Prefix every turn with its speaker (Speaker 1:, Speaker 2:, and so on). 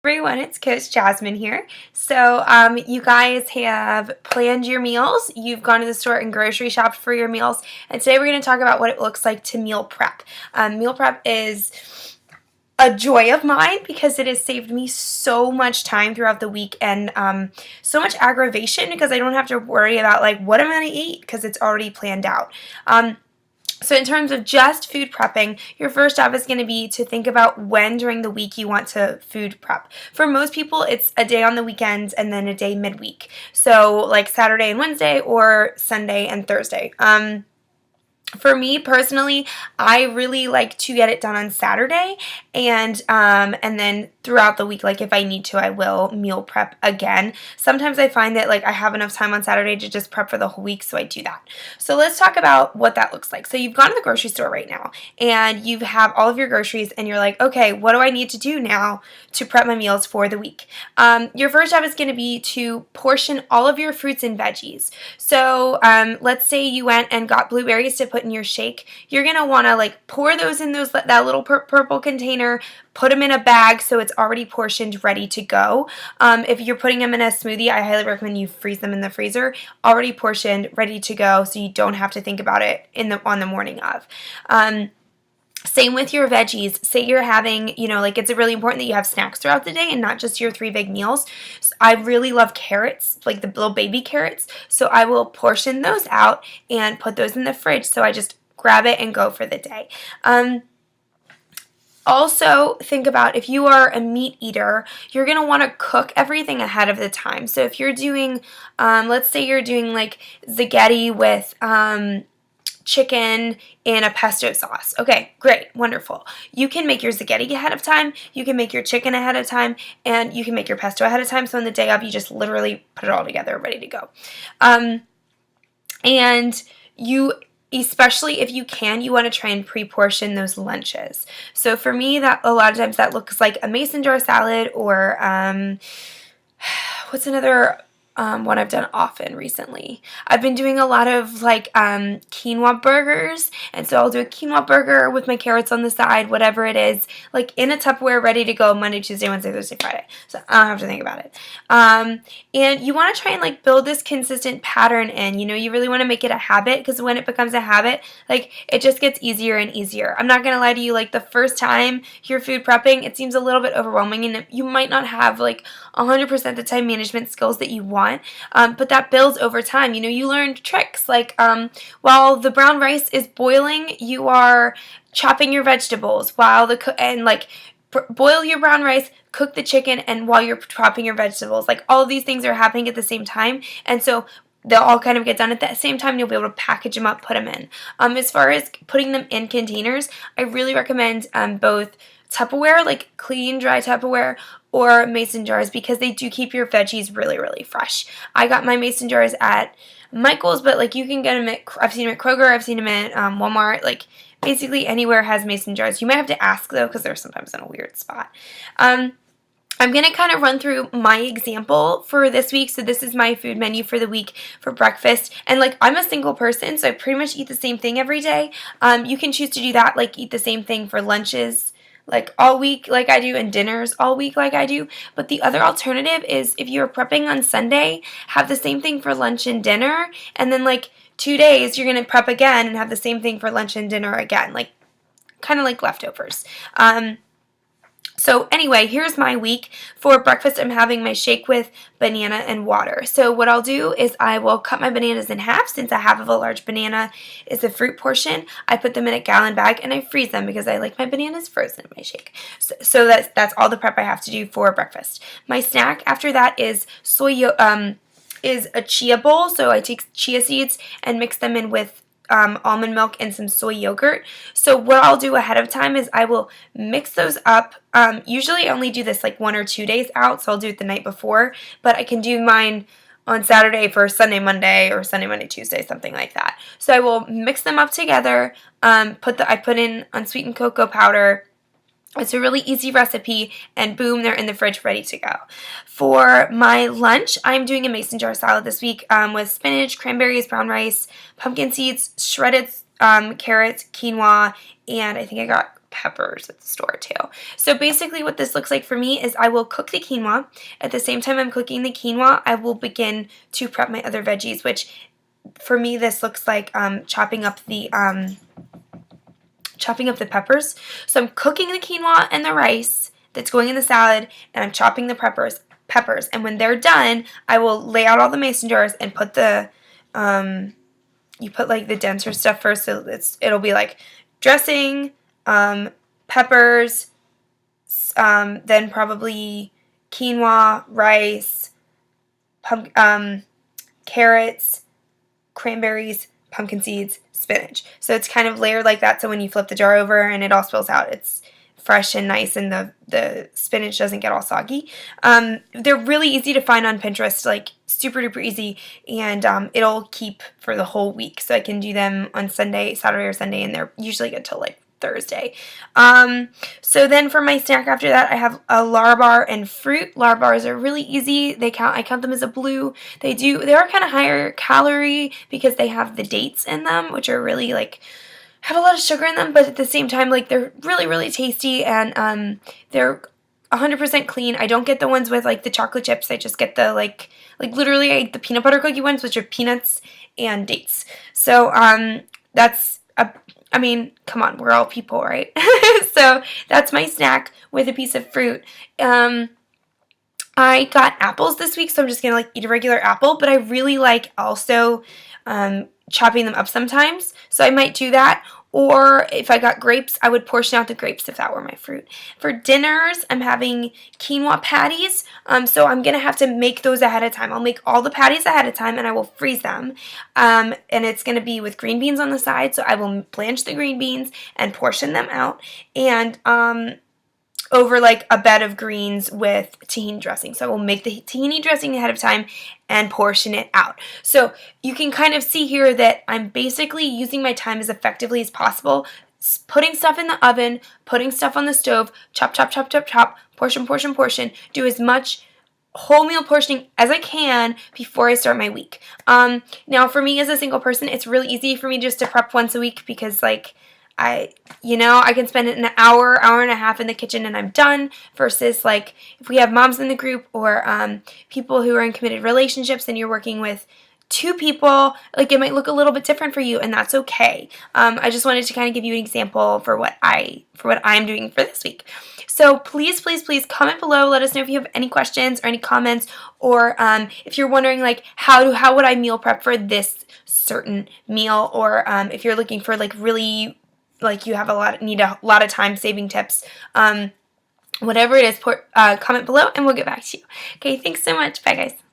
Speaker 1: Everyone, it's Coach Jasmine here. So, you guys have planned your meals. You've gone to the store and grocery shopped for your meals. And today we're going to talk about what it looks like to meal prep. Meal prep is a joy of mine because it has saved me so much time throughout the week and so much aggravation because I don't have to worry about like what I'm going to eat because it's already planned out. So in terms of just food prepping, your first job is going to be to think about when during the week you want to food prep. For most people, it's a day on the weekends and then a day midweek. So like Saturday and Wednesday or Sunday and Thursday. For me personally, I really like to get it done on Saturday and then throughout the week, like if I need to, I will meal prep again. Sometimes I find that like I have enough time on Saturday to just prep for the whole week, so I do that. So let's talk about what that looks like. So you've gone to the grocery store right now and you have all of your groceries and you're like, okay, what do I need to do now to prep my meals for the week? Your first job is going to be to portion all of your fruits and veggies. So let's say you went and got blueberries to put in your shake. You're going to want to like pour those in that little purple container, put them in a bag so it's already portioned, ready to go. If you're putting them in a smoothie, I highly recommend you freeze them in the freezer, already portioned, ready to go, so you don't have to think about it on the morning of. Same with your veggies. Say you're having, like it's really important that you have snacks throughout the day and not just your 3 big meals. So I really love carrots, like the little baby carrots. So I will portion those out and put those in the fridge. So I just grab it and go for the day. Also, think about if you are a meat eater, you're going to want to cook everything ahead of the time. So if you're doing, let's say you're doing like spaghetti with chicken in a pesto sauce. Okay, great, wonderful. You can make your spaghetti ahead of time, you can make your chicken ahead of time, and you can make your pesto ahead of time. So on the day of, you just literally put it all together, ready to go. And you, especially if you can, you want to try and pre-portion those lunches. So for me, that a lot of times that looks like a mason jar salad or what's another one I've done often recently. I've been doing a lot of like quinoa burgers, and so I'll do a quinoa burger with my carrots on the side, whatever it is, like in a Tupperware, ready to go Monday, Tuesday, Wednesday, Thursday, Friday. So I don't have to think about it. And you want to try and like build this consistent pattern in. You really want to make it a habit, because when it becomes a habit, like it just gets easier and easier. I'm not gonna lie to you, like the first time you're food prepping, it seems a little bit overwhelming, and you might not have like 100% the time management skills that you want. But that builds over time. You learned tricks like while the brown rice is boiling, you are chopping your vegetables while boil your brown rice, cook the chicken, and while you're chopping your vegetables, like all of these things are happening at the same time, and so they'll all kind of get done at the same time. You'll be able to package them up, put them in. As far as putting them in containers, I really recommend both Tupperware, like clean, dry Tupperware, or mason jars, because they do keep your veggies really, really fresh. I got my mason jars at Michael's, but like you can get them I've seen them at Kroger, I've seen them at Walmart, like basically anywhere has mason jars. You might have to ask though, because they're sometimes in a weird spot. I'm going to kind of run through my example for this week. So this is my food menu for the week for breakfast. And like I'm a single person, so I pretty much eat the same thing every day. You can choose to do that, like eat the same thing for lunches like all week like I do, and dinners all week like I do. But the other alternative is if you're prepping on Sunday, have the same thing for lunch and dinner, and then like 2 days you're going to prep again and have the same thing for lunch and dinner again, like kind of like leftovers. So anyway, here's my week. For breakfast, I'm having my shake with banana and water. So what I'll do is I will cut my bananas in half. Since a half of a large banana is a fruit portion, I put them in a gallon bag and I freeze them because I like my bananas frozen in my shake. So that's all the prep I have to do for breakfast. My snack after that is is a chia bowl. So I take chia seeds and mix them in with almond milk and some soy yogurt. So what I'll do ahead of time is I will mix those up. Usually I only do this like 1 or 2 days out, so I'll do it the night before, but I can do mine on Saturday for Sunday, Monday, or Sunday, Monday, Tuesday, something like that. So I will mix them up together, I put in unsweetened cocoa powder. It's a really easy recipe, and boom, they're in the fridge ready to go. For my lunch, I'm doing a mason jar salad this week with spinach, cranberries, brown rice, pumpkin seeds, shredded carrots, quinoa, and I think I got peppers at the store too. So basically what this looks like for me is I will cook the quinoa. At the same time I'm cooking the quinoa, I will begin to prep my other veggies, which for me this looks like chopping up the peppers. So I'm cooking the quinoa and the rice that's going in the salad, and I'm chopping the peppers. And when they're done, I will lay out all the mason jars and put the you put like the denser stuff first, so it'll be like dressing, peppers, then probably quinoa, rice, carrots, cranberries, pumpkin seeds, spinach. So it's kind of layered like that, so when you flip the jar over and it all spills out, it's fresh and nice, and the spinach doesn't get all soggy. They're really easy to find on Pinterest, like super duper easy, and it'll keep for the whole week. So I can do them on Saturday or Sunday, and they're usually good till like Thursday. So then for my snack after that, I have a Larabar and fruit. Larabars are really easy. I count them as a blue. They are kind of higher calorie because they have the dates in them, which are really like have a lot of sugar in them, but at the same time, like, they're really, really tasty, and they're 100% clean. I don't get the ones with like the chocolate chips. I just get the like literally I eat the peanut butter cookie ones, which are peanuts and dates. So I mean, come on, we're all people, right? So that's my snack with a piece of fruit. I got apples this week, so I'm just gonna like eat a regular apple, but I really like also chopping them up sometimes, so I might do that. Or if I got grapes, I would portion out the grapes if that were my fruit. For dinners, I'm having quinoa patties, so I'm going to have to make those ahead of time. I'll make all the patties ahead of time, and I will freeze them, and it's going to be with green beans on the side, so I will blanch the green beans and portion them out, and over like a bed of greens with tahini dressing. So I will make the tahini dressing ahead of time and portion it out. So you can kind of see here that I'm basically using my time as effectively as possible, putting stuff in the oven, putting stuff on the stove, chop, chop, chop, chop, chop, portion, portion, portion, do as much whole meal portioning as I can before I start my week. Now for me as a single person, it's really easy for me just to prep once a week because like I can spend an hour and a half in the kitchen and I'm done, versus like if we have moms in the group or people who are in committed relationships and you're working with two people, like it might look a little bit different for you, and that's okay. I just wanted to kind of give you an example for what I'm doing for this week. So please, please, please comment below. Let us know if you have any questions or any comments, or if you're wondering like how would I meal prep for this certain meal, or if you're looking for like really like you have need a lot of time saving tips, whatever it is, comment below and we'll get back to you. Okay, thanks so much. Bye guys.